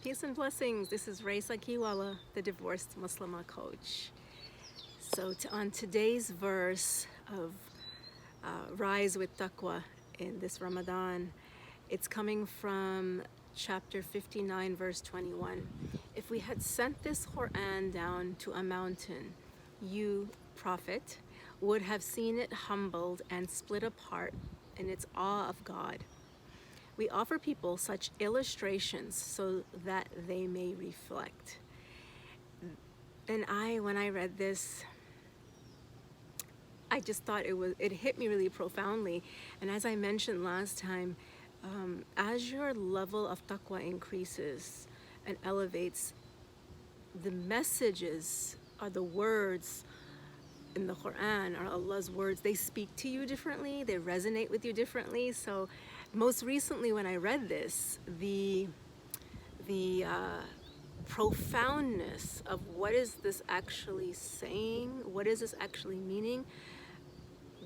Peace and blessings. This is Raisa Kiwala, the divorced Muslimah coach. So on today's verse of Rise with Taqwa in this Ramadan, it's coming from chapter 59, verse 21. If we had sent this Quran down to a mountain, you, Prophet, would have seen it humbled and split apart in its awe of God. We offer people such illustrations so that they may reflect. And when I read this, I just thought it hit me really profoundly. And as I mentioned last time, as your level of taqwa increases and elevates, the messages or the words in the Quran or Allah's words, they speak to you differently, they resonate with you differently. So most recently when I read this, the profoundness of what is this actually saying, what is this actually meaning,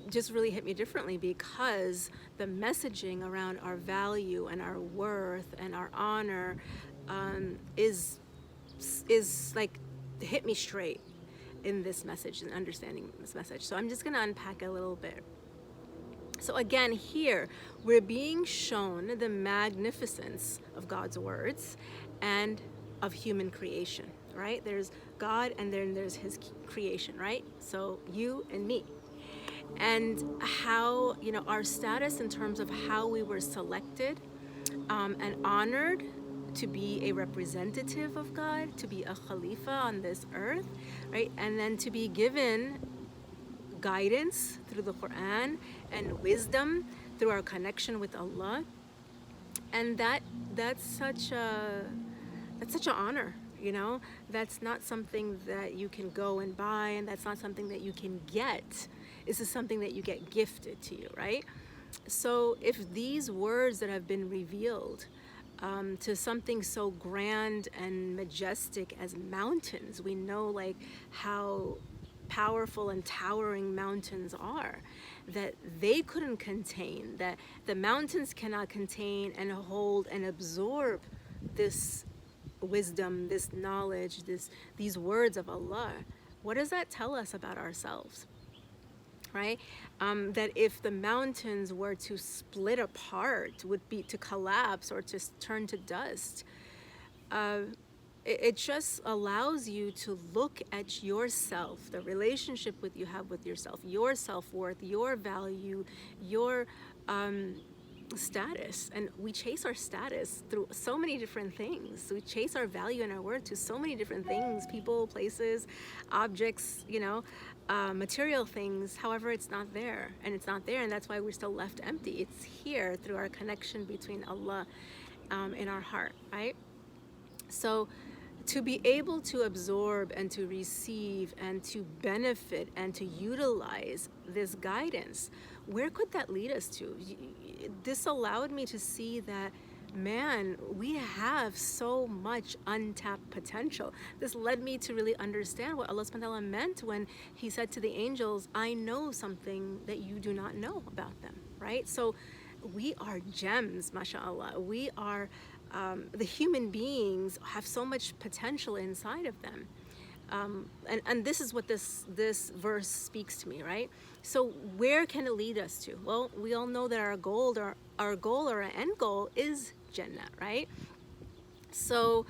just really hit me differently, because the messaging around our value and our worth and our honor is like hit me straight in this message and understanding this message. So I'm just going to unpack a little bit. So again, here we're being shown the magnificence of God's words and of human creation, right? There's God and then there's his creation, right? So you and me. And how, our status in terms of how we were selected and honored to be a representative of God, to be a Khalifa on this earth, right? And then to be given guidance through the Quran and wisdom through our connection with Allah. And that's such an honor, That's not something that you can go and buy, and that's not something that you can get. This is something that you get gifted to you, right? So if these words that have been revealed to something so grand and majestic as mountains, we know like how powerful and towering mountains are, that they couldn't contain, that the mountains cannot contain and hold and absorb this wisdom, this knowledge, these words of Allah. What does that tell us about ourselves? Right? That if the mountains were to split apart, would be to collapse or to turn to dust, it just allows you to look at yourself, the relationship you have with yourself, your self-worth, your value, your status. And we chase our status through so many different things. We chase our value and our worth to so many different things, people, places, objects, material things. However, it's not there, and that's why we're still left empty. It's here through our connection between Allah in our heart, right? So to be able to absorb and to receive and to benefit and to utilize this guidance, where could that lead us to? This allowed me to see that, man, we have so much untapped potential. This led me to really understand what Allah subhanahu wa ta'ala meant when he said to the angels, I know something that you do not know about them, right? So we are gems, mashallah. We are, the human beings have so much potential inside of them. And this is what this verse speaks to me, right? So where can it lead us to? Well, we all know that our goal or our end goal is Jannah, right? So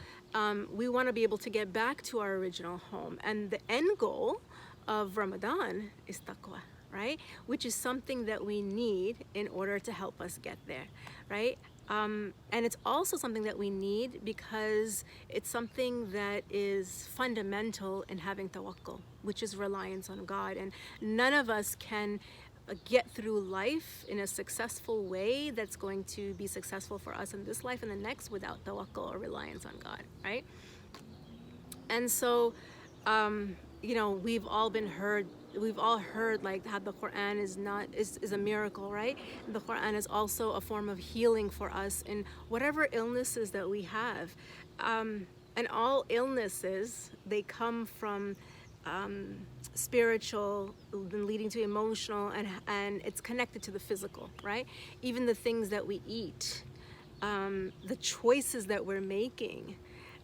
we want to be able to get back to our original home, and the end goal of Ramadan is taqwa, right? Which is something that we need in order to help us get there, right? And it's also something that we need because it's something that is fundamental in having tawakkul, which is reliance on God. And none of us can get through life in a successful way that's going to be successful for us in this life and the next without tawakkul or reliance on God, right? And so, we've all heard like how the Quran is a miracle, right? The Quran is also a form of healing for us in whatever illnesses that we have. And all illnesses, they come from spiritual, leading to emotional, and it's connected to the physical, right? Even the things that we eat, the choices that we're making,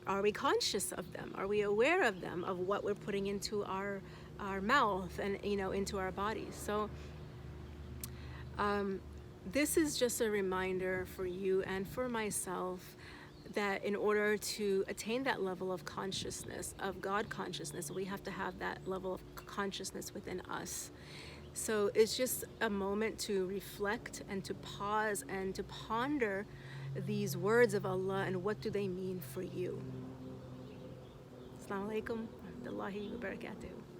Are we conscious of them? Are we aware of them, of what we're putting into our mouth and, into our bodies? So this is just a reminder for you and for myself that in order to attain that level of consciousness, of God consciousness, we have to have that level of consciousness within us. So it's just a moment to reflect and to pause and to ponder these words of Allah and what do they mean for you. Assalamu alaikum wa rahmatullahi wa barakatuh.